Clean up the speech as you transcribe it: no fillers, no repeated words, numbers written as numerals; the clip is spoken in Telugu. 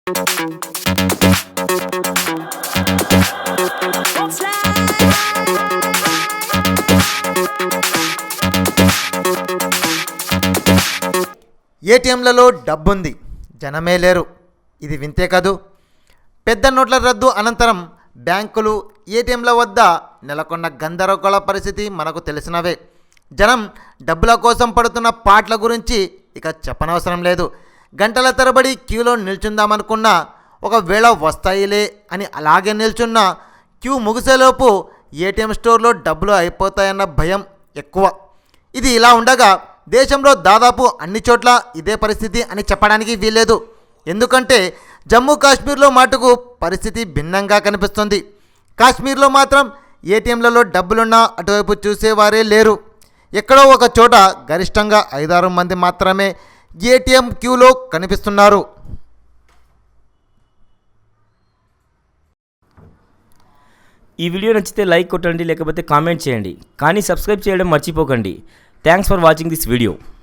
ఏటీఎంలలో డబ్బుంది, జనమే లేరు. ఇది వింతే కాదు. పెద్ద నోట్ల రద్దు అనంతరం బ్యాంకులు, ఏటీఎంల వద్ద నెలకొన్న గందరగోళ పరిస్థితి మనకు తెలిసినవే. జనం డబ్బుల కోసం పడుతున్న పాటల గురించి ఇక చెప్పనవసరం లేదు. గంటల తరబడి క్యూలో నిల్చుందామనుకున్నా, ఒకవేళ వస్తాయిలే అని అలాగే నిల్చున్న క్యూ ముగిసేలోపు ఏటీఎం స్టోర్లో డబ్బులు అయిపోతాయన్న భయం ఎక్కువ. ఇది ఇలా ఉండగా దేశంలో దాదాపు అన్ని చోట్ల ఇదే పరిస్థితి అని చెప్పడానికి వీల్లేదు. ఎందుకంటే జమ్మూ కాశ్మీర్లో మటుకు పరిస్థితి భిన్నంగా కనిపిస్తుంది. కాశ్మీర్లో మాత్రం ఏటీఎంలలో డబ్బులున్నా అటువైపు చూసేవారే లేరు. ఎక్కడో ఒక చోట గరిష్టంగా 5-6 మంది మాత్రమే ఏటీఎం క్యూలో కనిపిస్తున్నారు. ఈ వీడియో నచ్చితే లైక్ కొట్టండి, లేకపోతే కామెంట్ చేయండి. కానీ సబ్స్క్రైబ్ చేయడం మర్చిపోకండి. Thanks for watching this video.